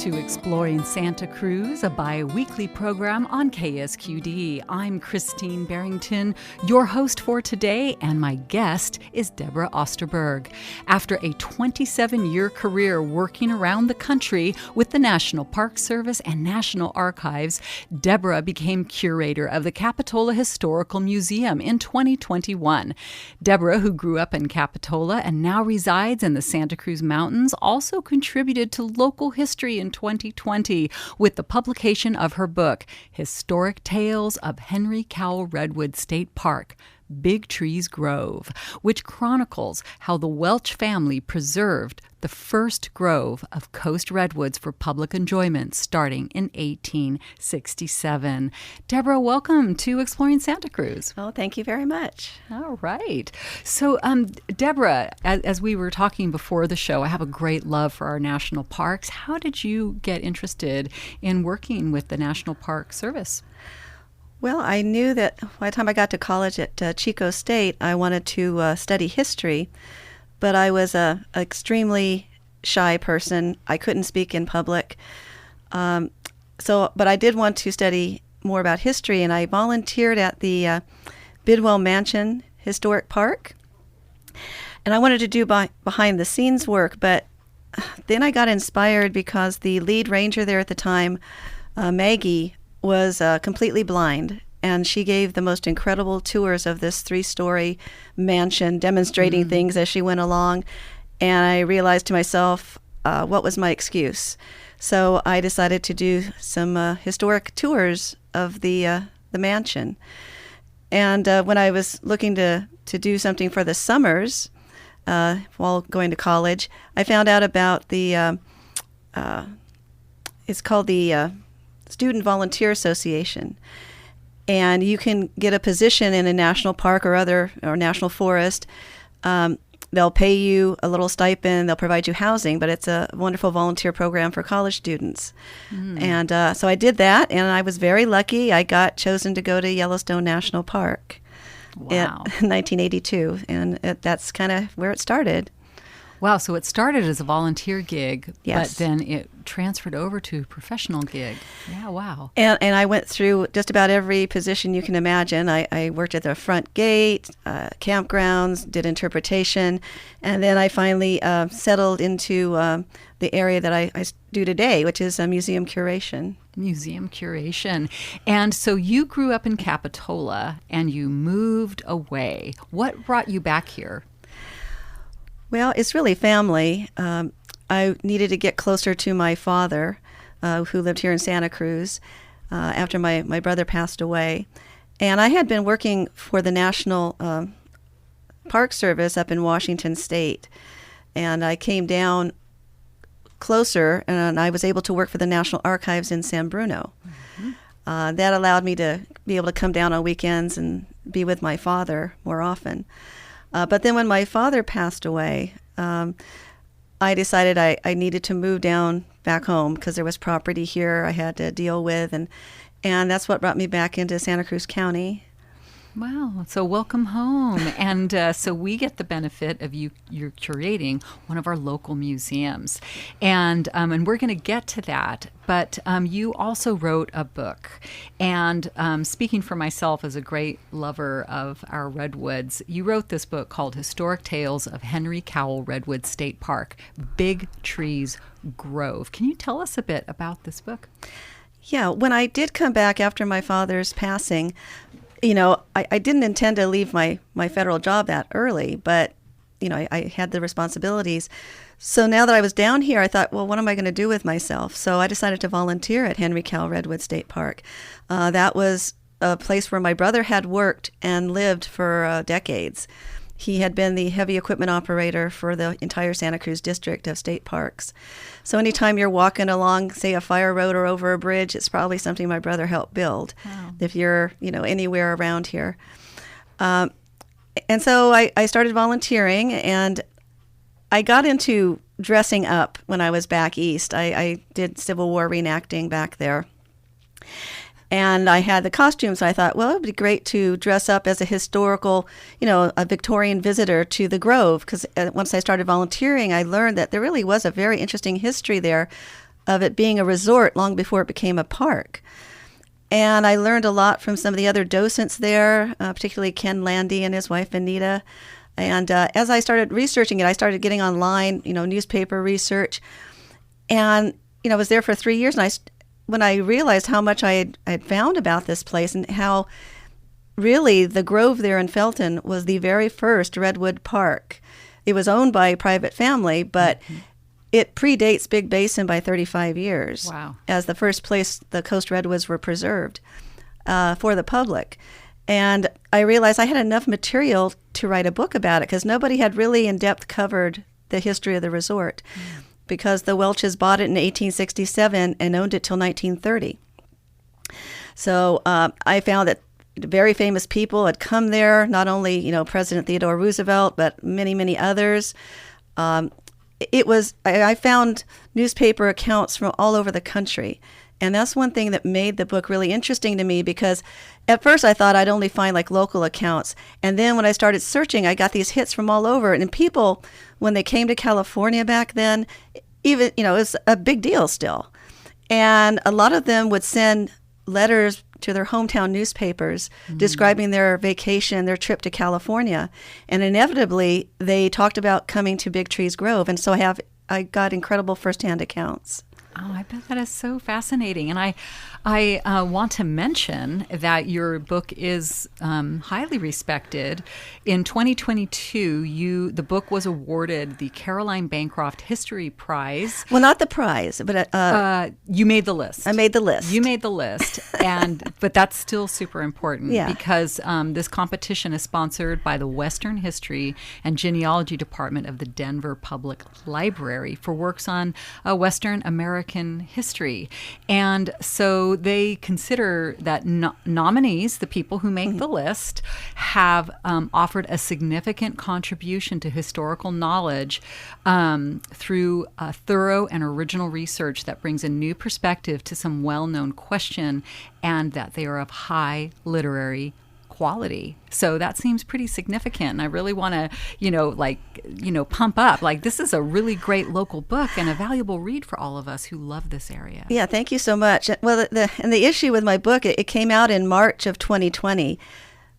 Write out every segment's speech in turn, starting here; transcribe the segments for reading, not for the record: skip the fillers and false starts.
to Exploring Santa Cruz, a bi-weekly program on KSQD. I'm Christine Barrington, your host for today, and my guest is Deborah Osterberg. After a 27-year career working around the country with the National Park Service and National Archives, Deborah became curator of the Capitola Historical Museum in 2021. Deborah, who grew up in Capitola and now resides in the Santa Cruz Mountains, also contributed to local history in 2020 with the publication of her book, Historic Tales of Henry Cowell Redwood State Park, Big Trees Grove, which chronicles how the Welch family preserved the first grove of coast redwoods for public enjoyment starting in 1867. Deborah, welcome to Exploring Santa Cruz. Oh, thank you very much. All right. So, Deborah, as we were talking before the show, I have a great love for our national parks. How did you get interested in working with the National Park Service? Well, I knew that by the time I got to college at Chico State, I wanted to study history, but I was an extremely shy person. I couldn't speak in public. But I did want to study more about history, and I volunteered at the Bidwell Mansion Historic Park. And I wanted to do behind-the-scenes work, but then I got inspired because the lead ranger there at the time, Maggie, was completely blind, and she gave the most incredible tours of this 3-story mansion, demonstrating things as she went along. And I realized to myself, what was my excuse? So I decided to do some historic tours of the mansion. And when I was looking to do something for the summers while going to college, I found out about the it's called the Student Volunteer Association, and you can get a position in a national park or national forest. They'll pay you a little stipend, they'll provide you housing, but it's a wonderful volunteer program for college students. And so I did that, and I was very lucky. I got chosen to go to Yellowstone National Park in 1982, and that's kind of where it started. Wow, so it started as a volunteer gig, yes, but then it transferred over to a professional gig. Yeah, wow. And I went through just about every position you can imagine. I worked at the front gate, campgrounds, did interpretation, and then I finally settled into the area that I do today, which is museum curation. Museum curation. And so you grew up in Capitola and you moved away. What brought you back here? Well, it's really family. I needed to get closer to my father, who lived here in Santa Cruz, after my brother passed away. And I had been working for the National Park Service up in Washington State. And I came down closer, and I was able to work for the National Archives in San Bruno. That allowed me to be able to come down on weekends and be with my father more often. But then when my father passed away, I decided I needed to move down back home because there was property here I had to deal with, and that's what brought me back into Santa Cruz County. Wow. So welcome home. And so we get the benefit of you're curating one of our local museums. And we're going to get to that. But you also wrote a book. And speaking for myself as a great lover of our redwoods, you wrote this book called Historic Tales of Henry Cowell Redwood State Park, Big Trees Grove. Can you tell us a bit about this book? Yeah. When I did come back after my father's passing, I didn't intend to leave my federal job that early, but, I had the responsibilities. So now that I was down here, I thought, well, what am I going to do with myself? So I decided to volunteer at Henry Cowell Redwood State Park. That was a place where my brother had worked and lived for decades. He had been the heavy equipment operator for the entire Santa Cruz district of state parks. So anytime you're walking along, say, a fire road or over a bridge, it's probably something my brother helped build. Wow. If you're, anywhere around here. And so I started volunteering, and I got into dressing up when I was back east. I did Civil War reenacting back there. And I had the costumes. So I thought, well, it would be great to dress up as a historical, a Victorian visitor to the Grove. Because once I started volunteering, I learned that there really was a very interesting history there of it being a resort long before it became a park. And I learned a lot from some of the other docents there, particularly Ken Landy and his wife Anita. And as I started researching it, I started getting online, newspaper research. And, I was there for 3 years. And when I realized how much I had found about this place and how really the grove there in Felton was the very first redwood park. It was owned by a private family, but it predates Big Basin by 35 years. Wow. As the first place the coast redwoods were preserved for the public. And I realized I had enough material to write a book about it because nobody had really in-depth covered the history of the resort because the Welches bought it in 1867 and owned it till 1930. So I found that very famous people had come there, not only, President Theodore Roosevelt, but many, many others. I found newspaper accounts from all over the country. And that's one thing that made the book really interesting to me because at first I thought I'd only find like local accounts. And then when I started searching, I got these hits from all over. And people, when they came to California back then, even, it was a big deal still. And a lot of them would send letters to their hometown newspapers describing their vacation, their trip to California. And inevitably, they talked about coming to Big Trees Grove. And so I got incredible firsthand accounts. Oh, I bet that is so fascinating. And I want to mention that your book is highly respected. In 2022, the book was awarded the Caroline Bancroft History Prize. Well, not the prize, but you made the list. I made the list. You made the list, but that's still super important because this competition is sponsored by the Western History and Genealogy Department of the Denver Public Library for works on Western American history. And so they consider that nominees, the people who make the list, have offered a significant contribution to historical knowledge through thorough and original research that brings a new perspective to some well-known question, and that they are of high literary quality. So that seems pretty significant. And I really want to, pump up. Like, this is a really great local book and a valuable read for all of us who love this area. Yeah, thank you so much. Well, the issue with my book, it came out in March of 2020,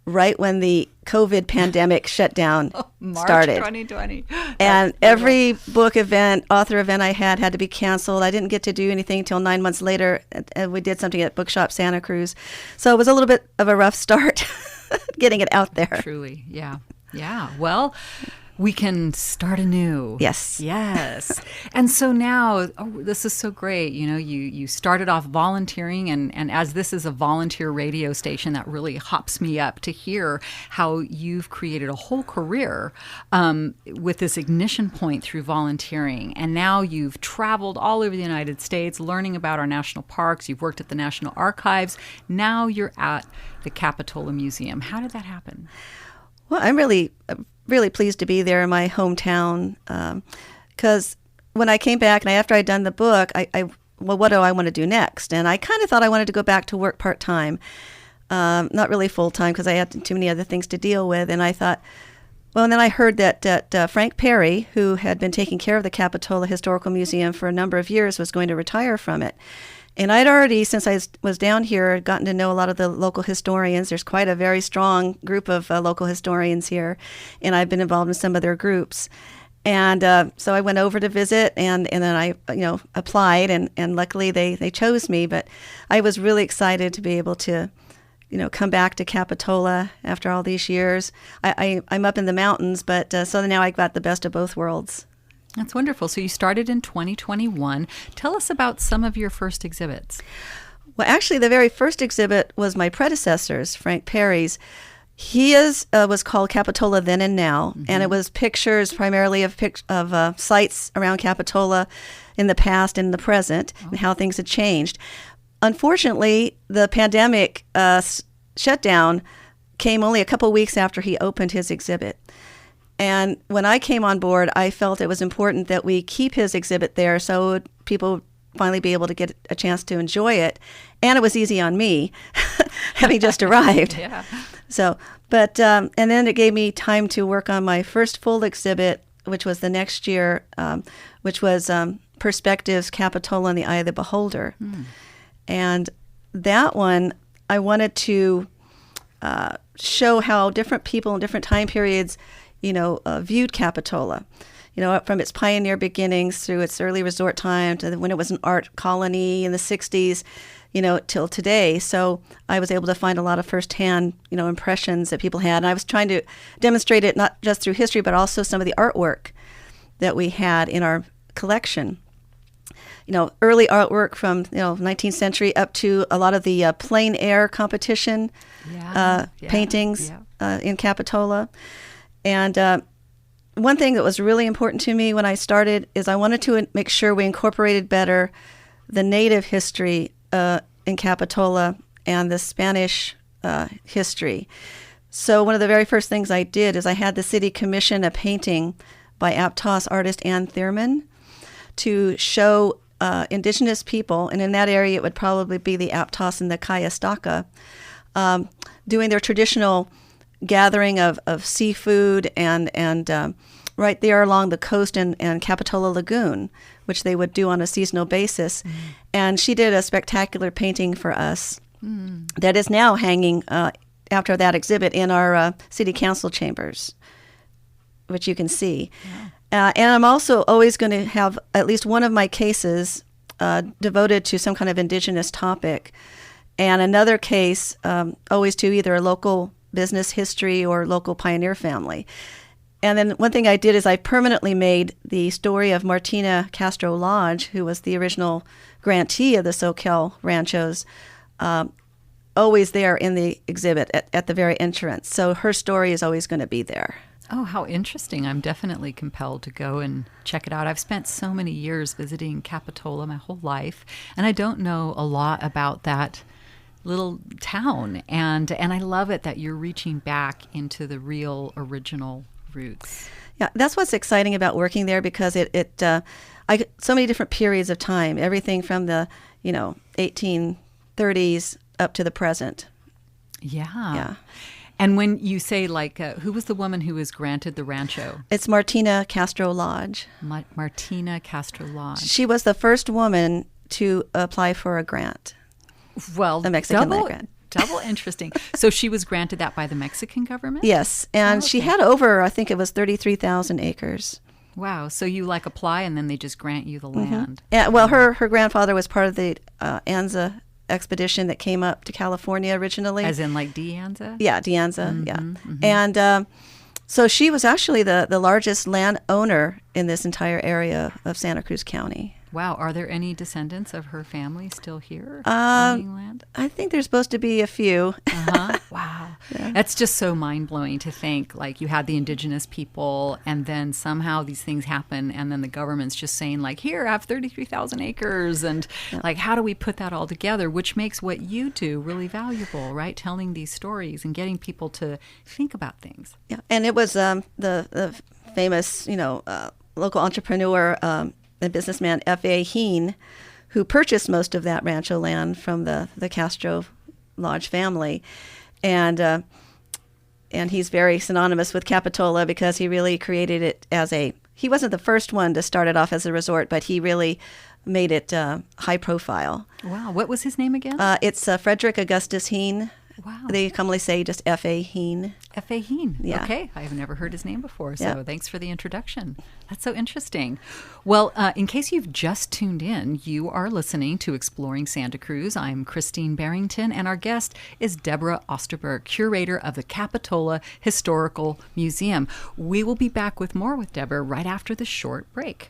right when the COVID pandemic shutdown started. March 2020. And every book event, author event I had to be canceled. I didn't get to do anything until 9 months later. We did something at Bookshop Santa Cruz. So it was a little bit of a rough start getting it out there. Truly, yeah. Yeah, well, we can start anew. Yes. Yes. And so now, this is so great. You started off volunteering, and as this is a volunteer radio station, that really hops me up to hear how you've created a whole career with this ignition point through volunteering. And now you've traveled all over the United States learning about our national parks. You've worked at the National Archives. Now you're at the Capitola Museum. How did that happen? Well, I'm really pleased to be there in my hometown because when I came back and after I'd done the book, well, what do I want to do next? And I kind of thought I wanted to go back to work part-time, not really full-time because I had too many other things to deal with. And I thought, well, and then I heard that Frank Perry, who had been taking care of the Capitola Historical Museum for a number of years, was going to retire from it. And I'd already, since I was down here, gotten to know a lot of the local historians. There's quite a very strong group of local historians here, and I've been involved in some of their groups. And so I went over to visit, and then I applied, and luckily they chose me. But I was really excited to be able to come back to Capitola after all these years. I'm up in the mountains, but so now I got the best of both worlds. That's wonderful. So you started in 2021. Tell us about some of your first exhibits. Well, actually, the very first exhibit was my predecessor's, Frank Perry's. His was called Capitola Then and Now, and it was pictures primarily of sites around Capitola in the past and in the present, and how things had changed. Unfortunately, the pandemic shutdown came only a couple weeks after he opened his exhibit. And when I came on board, I felt it was important that we keep his exhibit there so people would finally be able to get a chance to enjoy it. And it was easy on me, having just arrived. Yeah. So, and then it gave me time to work on my first full exhibit, which was the next year, which was Perspectives, Capitola in the Eye of the Beholder. And that one, I wanted to show how different people in different time periods, viewed Capitola. From its pioneer beginnings through its early resort time to when it was an art colony in the 60s, till today. So I was able to find a lot of firsthand, impressions that people had. And I was trying to demonstrate it not just through history, but also some of the artwork that we had in our collection. Early artwork from, 19th century up to a lot of the plein air competition paintings in Capitola. And one thing that was really important to me when I started is I wanted to make sure we incorporated better the native history in Capitola and the Spanish history. So one of the very first things I did is I had the city commission a painting by Aptos artist Ann Thurman to show indigenous people, and in that area it would probably be the Aptos and the Kayastaca, doing their traditional gathering of seafood and right there along the coast and Capitola Lagoon, which they would do on a seasonal basis. And she did a spectacular painting for us that is now hanging after that exhibit in our city council chambers, which you can see. And I'm also always going to have at least one of my cases devoted to some kind of indigenous topic, and another case always to either a local business history or local pioneer family. And then one thing I did is I permanently made the story of Martina Castro Lodge, who was the original grantee of the Soquel Ranchos, always there in the exhibit at the very entrance. So her story is always going to be there. Oh, how interesting. I'm definitely compelled to go and check it out. I've spent so many years visiting Capitola my whole life, and I don't know a lot about that little town. And I love it that you're reaching back into the real original roots. Yeah, that's what's exciting about working there, because I get so many different periods of time, everything from the 1830s up to the present. Yeah. And when you say, who was the woman who was granted the rancho? It's Martina Castro Lodge. Martina Castro Lodge. She was the first woman to apply for a grant. Well, the Mexican land grant. Double interesting. So she was granted that by the Mexican government? Yes. And she had over, I think it was 33,000 acres. Wow. So you apply and then they just grant you the land. Yeah. Well, her grandfather was part of the Anza expedition that came up to California originally. As in De Anza? Yeah, De Anza, And so she was actually the largest landowner in this entire area of Santa Cruz County. Wow. Are there any descendants of her family still here owning land? I think there's supposed to be a few. Wow. Yeah. That's just so mind-blowing to think, you had the indigenous people, and then somehow these things happen, and then the government's just saying, here, have 33,000 acres, and how do we put that all together, which makes what you do really valuable, right? Telling these stories and getting people to think about things. Yeah, and it was the famous, local entrepreneur the businessman F.A. Heen, who purchased most of that rancho land from the Castro Lodge family. And he's very synonymous with Capitola because he really created it he wasn't the first one to start it off as a resort, but he really made it high profile. Wow. What was his name again? It's Frederick Augustus Heen. Wow. They commonly say just F.A. Heen. F.A. Heen. Yeah. Okay. I have never heard his name before, so thanks for the introduction. That's so interesting. Well, in case you've just tuned in, you are listening to Exploring Santa Cruz. I'm Christine Barrington, and our guest is Deborah Osterberg, curator of the Capitola Historical Museum. We will be back with more with Deborah right after the short break.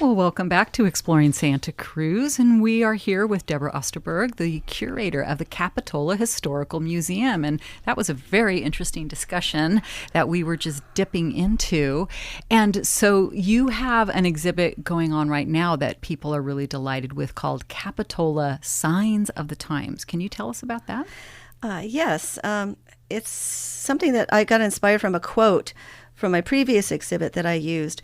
Well, welcome back to Exploring Santa Cruz, and we are here with Deborah Osterberg, the curator of the Capitola Historical Museum, and that was a very interesting discussion that we were just dipping into. And so you have an exhibit going on right now that people are really delighted with called Capitola Signs of the Times. Can you tell us about that? Yes. It's something that I got inspired from a quote from my previous exhibit that I used.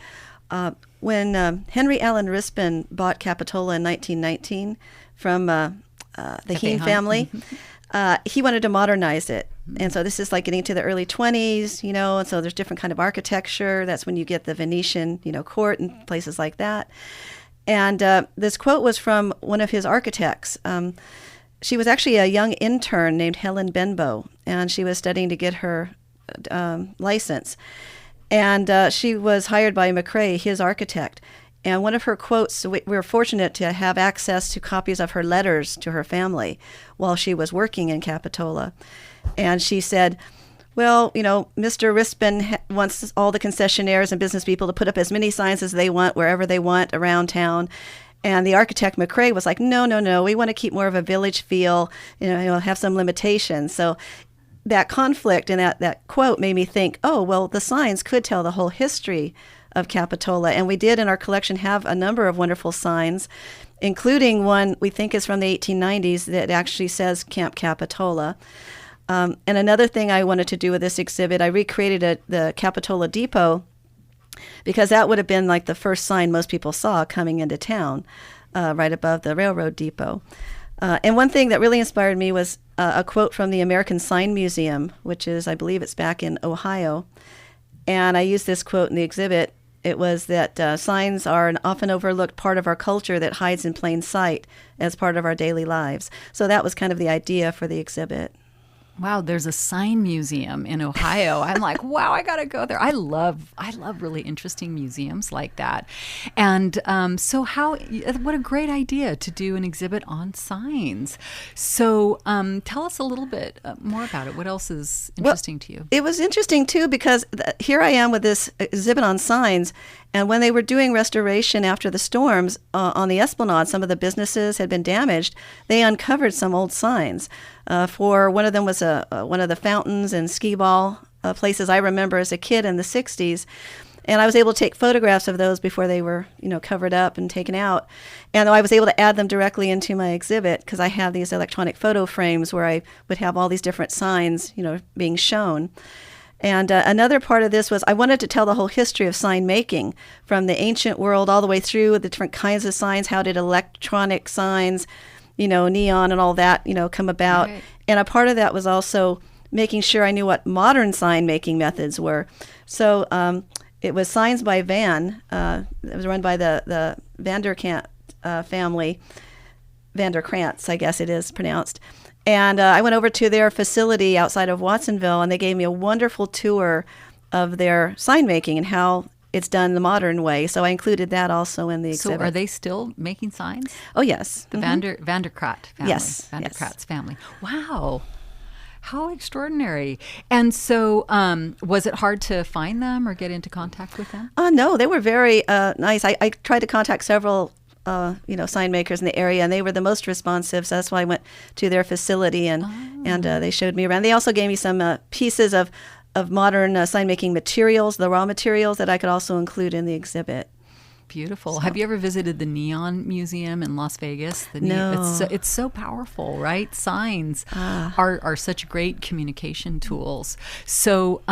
When Henry Allen Rispin bought Capitola in 1919 from the Heen family, he wanted to modernize it. And so this is like getting to the early 20s, and so there's different kind of architecture. That's when you get the Venetian, court and places like that. And this quote was from one of his architects. She was actually a young intern named Helen Benbow, and she was studying to get her license. And she was hired by McCrae, his architect. And one of her quotes, we were fortunate to have access to copies of her letters to her family while she was working in Capitola. And she said, well, Mr. Rispin wants all the concessionaires and business people to put up as many signs as they want, wherever they want around town. And the architect McCrae was like, no, we want to keep more of a village feel, have some limitations. So that conflict and that quote made me think, oh, well, the signs could tell the whole history of Capitola. And we did in our collection have a number of wonderful signs, including one we think is from the 1890s that actually says Camp Capitola. And another thing I wanted to do with this exhibit, I recreated the Capitola Depot, because that would have been like the first sign most people saw coming into town, right above the railroad depot. And one thing that really inspired me was a quote from the American Sign Museum, which is, I believe it's back in Ohio. And I used this quote in the exhibit. It was that signs are an often overlooked part of our culture that hides in plain sight as part of our daily lives. So that was kind of the idea for the exhibit. Wow, there's a sign museum in Ohio. I'm like, wow, I got to go there. I love really interesting museums like that. And so what a great idea to do an exhibit on signs. So tell us a little bit more about it. What else is interesting to you? It was interesting, too, because here I am with this exhibit on signs. And when they were doing restoration after the storms on the Esplanade, some of the businesses had been damaged. They uncovered some old signs. For one of them was one of the fountains and skee ball places I remember as a kid in the 60s. And I was able to take photographs of those before they were, covered up and taken out. And I was able to add them directly into my exhibit because I have these electronic photo frames where I would have all these different signs, being shown. And another part of this was I wanted to tell the whole history of sign making from the ancient world all the way through the different kinds of signs. How did electronic signs, neon and all that, come about? Right. And a part of that was also making sure I knew what modern sign making methods were. So it was Signs by Van. It was run by the Vanderkant family. Vanderkrantz, I guess it is pronounced. And I went over to their facility outside of Watsonville, and they gave me a wonderful tour of their sign making and how it's done the modern way. So I included that also in the exhibit. So are they still making signs? Oh, yes. The Vanderkrat family. Yes. Vanderkrat's family. Wow. How extraordinary. And so was it hard to find them or get into contact with them? No, they were very nice. I tried to contact several sign makers in the area, and they were the most responsive. So that's why I went to their facility, and they showed me around. They also gave me some pieces of modern sign making materials, the raw materials that I could also include in the exhibit. Beautiful. So, have you ever visited the Neon Museum in Las Vegas? No. It's so powerful, right? Signs are such great communication tools. So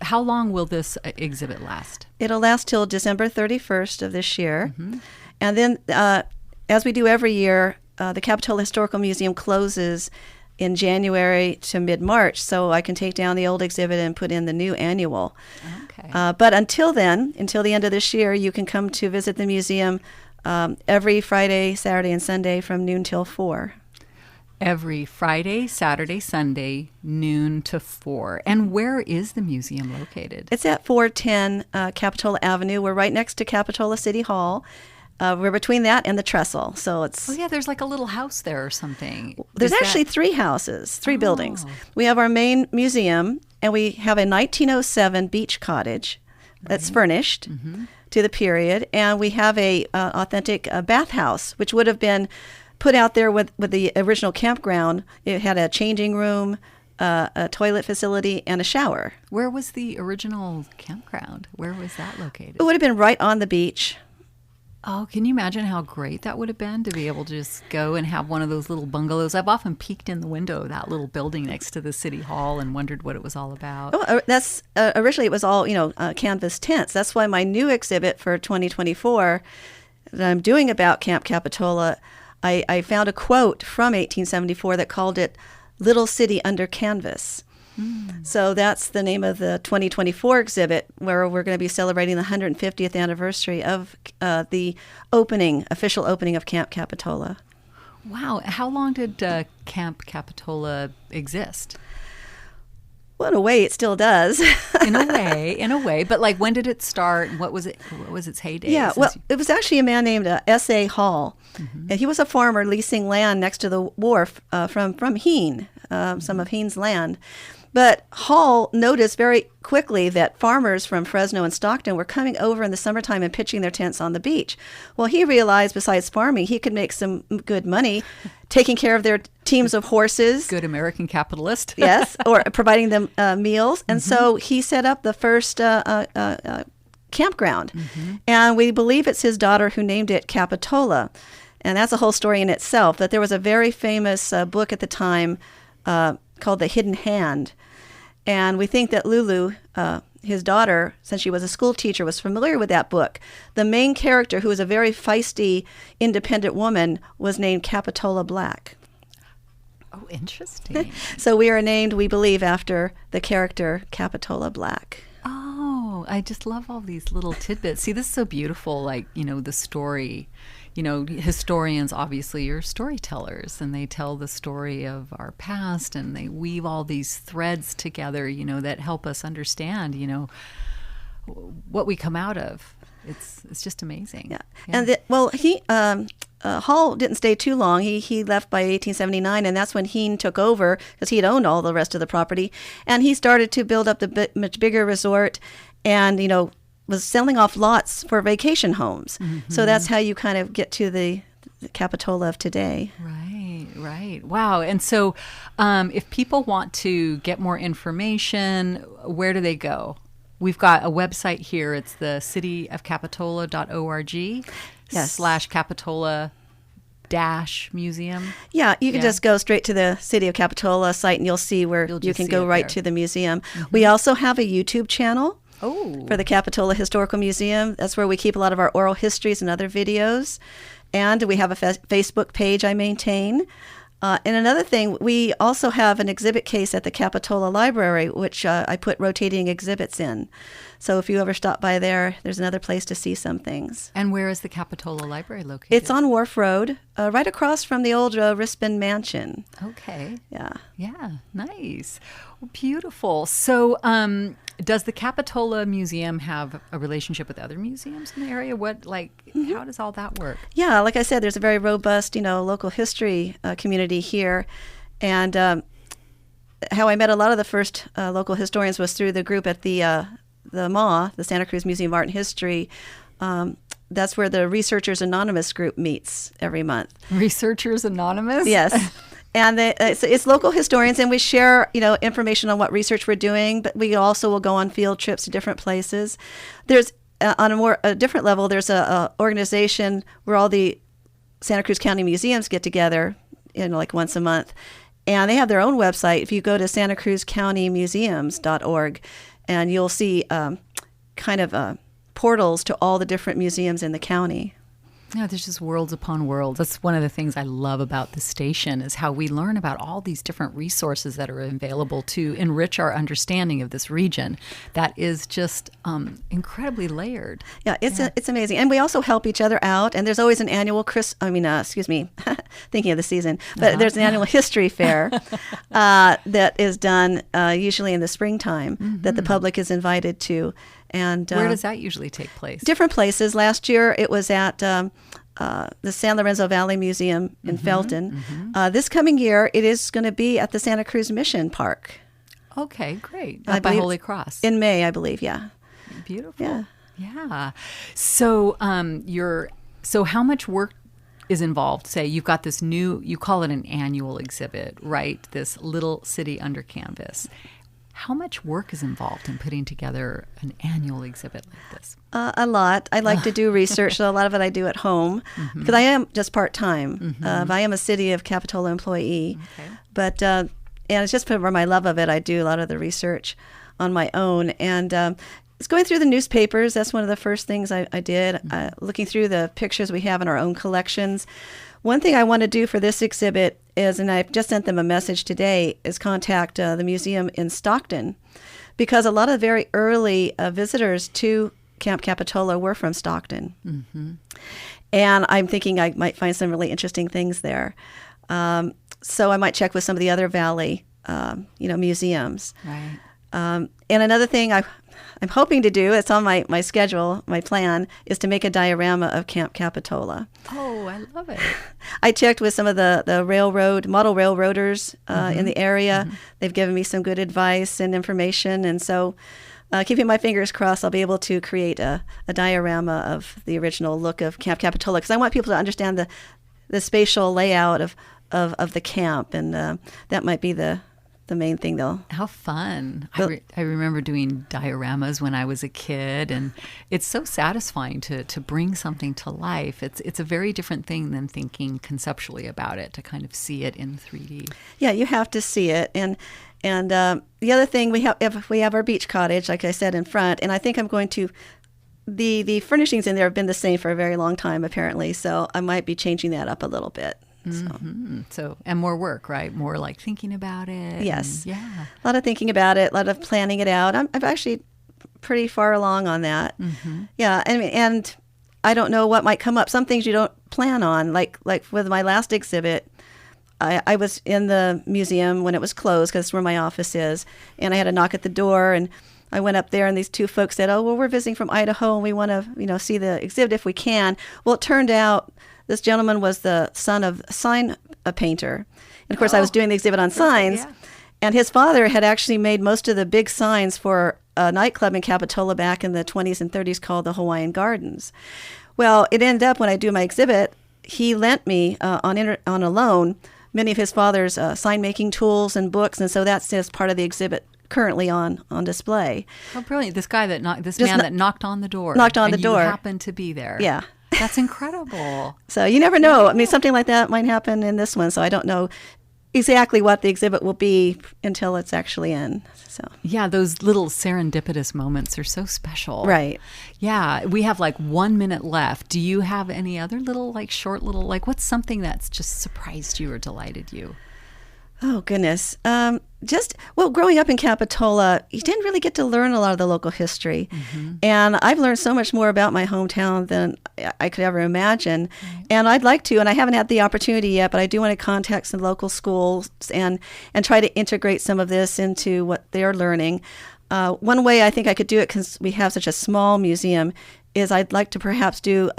how long will this exhibit last? It'll last till December 31st of this year. Mm-hmm. And then, as we do every year, the Capitola Historical Museum closes in January to mid-March, so I can take down the old exhibit and put in the new annual. Okay. But until then, until the end of this year, you can come to visit the museum every Friday, Saturday, and Sunday from noon till 4. Every Friday, Saturday, Sunday, noon to 4. And where is the museum located? It's at 410 Capitola Avenue. We're right next to Capitola City Hall. We're between that and the trestle, so it's... Oh, yeah, there's like a little house there or something. There's actually 3 houses, 3 buildings. We have our main museum, and we have a 1907 beach cottage that's furnished to the period, and we have a authentic bathhouse, which would have been put out there with the original campground. It had a changing room, a toilet facility, and a shower. Where was the original campground? Where was that located? It would have been right on the beach. Oh, can you imagine how great that would have been to be able to just go and have one of those little bungalows? I've often peeked in the window of that little building next to the city hall and wondered what it was all about. Oh, that's originally it was all canvas tents. That's why my new exhibit for 2024 that I'm doing about Camp Capitola, I found a quote from 1874 that called it Little City Under Canvas. So that's the name of the 2024 exhibit, where we're going to be celebrating the 150th anniversary of the official opening of Camp Capitola. Wow. How long did Camp Capitola exist? Well, in a way, it still does. in a way. But like, when did it start? What was it? What was its heyday? Yeah, well, it was actually a man named S.A. Hall. And he was a farmer leasing land next to the wharf from Heen, some of Heen's land. But Hall noticed very quickly that farmers from Fresno and Stockton were coming over in the summertime and pitching their tents on the beach. Well, he realized besides farming, he could make some good money taking care of their teams of horses. Good American capitalist. Yes, or providing them meals. And so he set up the first campground. And we believe it's his daughter who named it Capitola. And that's a whole story in itself, that there was a very famous book at the time called The Hidden Hand. And we think that Lulu, his daughter, since she was a school teacher, was familiar with that book. The main character, who was a very feisty, independent woman, was named Capitola Black. Oh, interesting. So we are named, we believe, after the character Capitola Black. Oh, I just love all these little tidbits. See, this is so beautiful, like, the story. Historians obviously are storytellers, and they tell the story of our past, and they weave all these threads together, that help us understand, what we come out of. It's just amazing. Yeah. And Hall didn't stay too long. He left by 1879, and that's when Heen took over, because he had owned all the rest of the property, and he started to build up the much bigger resort, and was selling off lots for vacation homes. So that's how you kind of get to the Capitola of today. Right. Wow. And so if people want to get more information, where do they go? We've got a website here. It's the cityofcapitola.org /Capitola-museum. Yeah, you can just go straight to the City of Capitola site, and you'll see where you can go right to the museum. We also have a YouTube channel. For the Capitola Historical Museum. That's where we keep a lot of our oral histories and other videos. And we have a Facebook page I maintain. And another thing, we also have an exhibit case at the Capitola Library, which I put rotating exhibits in. So if you ever stop by there, there's another place to see some things. And where is the Capitola Library located? It's on Wharf Road, right across from the old Rispin Mansion. Okay. Yeah. Yeah, nice. Well, beautiful. So does the Capitola Museum have a relationship with other museums in the area? How does all that work? Yeah, like I said, there's a very robust, local history community here. And how I met a lot of the first local historians was through the group at the MAH, the Santa Cruz Museum of Art and History. That's where the Researchers Anonymous group meets every month. Researchers Anonymous? Yes. And it's local historians, and we share, information on what research we're doing, but we also will go on field trips to different places. There's, on a different level, there's a organization where all the Santa Cruz County museums get together, like once a month, and they have their own website. If you go to santacruzcountymuseums.org, and you'll see portals to all the different museums in the county. Yeah, there's just worlds upon worlds. That's one of the things I love about the station, is how we learn about all these different resources that are available to enrich our understanding of this region. That is just incredibly layered. Yeah, it's amazing. And we also help each other out. And there's always an annual thinking of the season, but there's an annual history fair that is done usually in the springtime that the public is invited to. And where does that usually take place? Different places. Last year it was at the San Lorenzo Valley Museum in Felton. This coming year it is going to be at the Santa Cruz Mission Park. Okay, great. Up by Holy Cross. In May, I believe, yeah. Beautiful. Yeah. So so how much work is involved? Say you've got this you call it an annual exhibit, right? This Little City Under Canvas. How much work is involved in putting together an annual exhibit like this? A lot. I like to do research, so a lot of it I do at home, because I am just part-time. I am a City of Capitola employee. Okay. But, and it's just for my love of it, I do a lot of the research on my own. And it's going through the newspapers. That's one of the first things I did, looking through the pictures we have in our own collections. One thing I want to do for this exhibit is, and I've just sent them a message today, is contact the museum in Stockton, because a lot of very early visitors to Camp Capitola were from Stockton. Mm-hmm. And I'm thinking I might find some really interesting things there. So I might check with some of the other Valley, museums. Right. And another thing I'm hoping to do, it's on my schedule, my plan, is to make a diorama of Camp Capitola. Oh, I love it. I checked with some of the model railroaders in the area. Mm-hmm. They've given me some good advice and information. And so keeping my fingers crossed, I'll be able to create a diorama of the original look of Camp Capitola, because I want people to understand the spatial layout of the camp. And that might be the main thing, though. How fun. I remember doing dioramas when I was a kid, and it's so satisfying to bring something to life. It's a very different thing than thinking conceptually about it, to kind of see it in 3D. Yeah, you have to see it. And the other thing, we have our beach cottage, like I said, in front, and I think I'm going to, the furnishings in there have been the same for a very long time, apparently, so I might be changing that up a little bit. So, and more work, right? More like thinking about it. Yes. Yeah. A lot of thinking about it, a lot of planning it out. I'm actually pretty far along on that. Mm-hmm. Yeah. And I don't know what might come up. Some things you don't plan on, like with my last exhibit, I was in the museum when it was closed, because it's where my office is, and I had a knock at the door, and I went up there, and these two folks said, "Oh, well, we're visiting from Idaho, and we want to, see the exhibit if we can." Well, it turned out this gentleman was the son of a sign painter. And of course, I was doing the exhibit on signs. Yeah. And his father had actually made most of the big signs for a nightclub in Capitola back in the 20s and 30s called the Hawaiian Gardens. Well, it ended up, when I do my exhibit, he lent me on a loan many of his father's sign-making tools and books. And so that's just part of the exhibit currently on display. Oh, brilliant. This man that knocked on the door. Knocked on the door. You happened to be there. Yeah. That's incredible. So you never know. I mean, something like that might happen in this one. So I don't know exactly what the exhibit will be until it's actually in. So yeah, those little serendipitous moments are so special. Right. Yeah, we have like 1 minute left. Do you have any other short what's something that's just surprised you or delighted you? Oh, goodness. Growing up in Capitola, you didn't really get to learn a lot of the local history. Mm-hmm. And I've learned so much more about my hometown than I could ever imagine. Right. And I'd like to, and I haven't had the opportunity yet, but I do want to contact some local schools and try to integrate some of this into what they're learning. One way I think I could do it, because we have such a small museum, is I'd like to perhaps do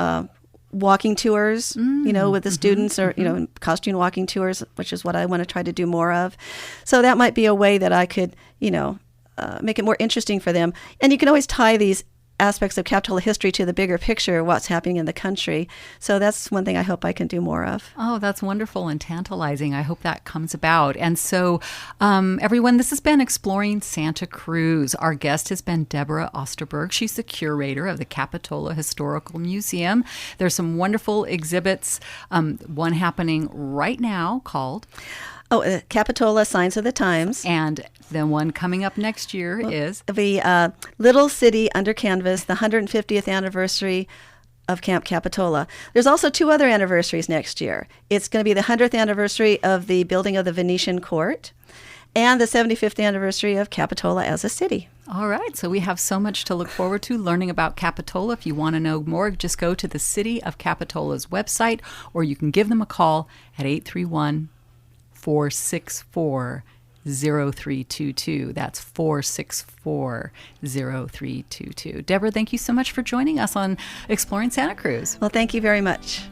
walking tours, with the students, or, costume walking tours, which is what I want to try to do more of. So that might be a way that I could, make it more interesting for them. And you can always tie these aspects of Capitola history to the bigger picture, what's happening in the country. So that's one thing I hope I can do more of. Oh, that's wonderful and tantalizing. I hope that comes about. And so, everyone, this has been Exploring Santa Cruz. Our guest has been Deborah Osterberg. She's the curator of the Capitola Historical Museum. There's some wonderful exhibits, one happening right now called... Capitola Signs of the Times. And the one coming up next year is? The Little City Under Canvas, the 150th anniversary of Camp Capitola. There's also two other anniversaries next year. It's going to be the 100th anniversary of the building of the Venetian court and the 75th anniversary of Capitola as a city. All right, so we have so much to look forward to learning about Capitola. If you want to know more, just go to the City of Capitola's website, or you can give them a call at 831-464-0322. That's 464-0322. Deborah, thank you so much for joining us on Exploring Santa Cruz. Well, thank you very much.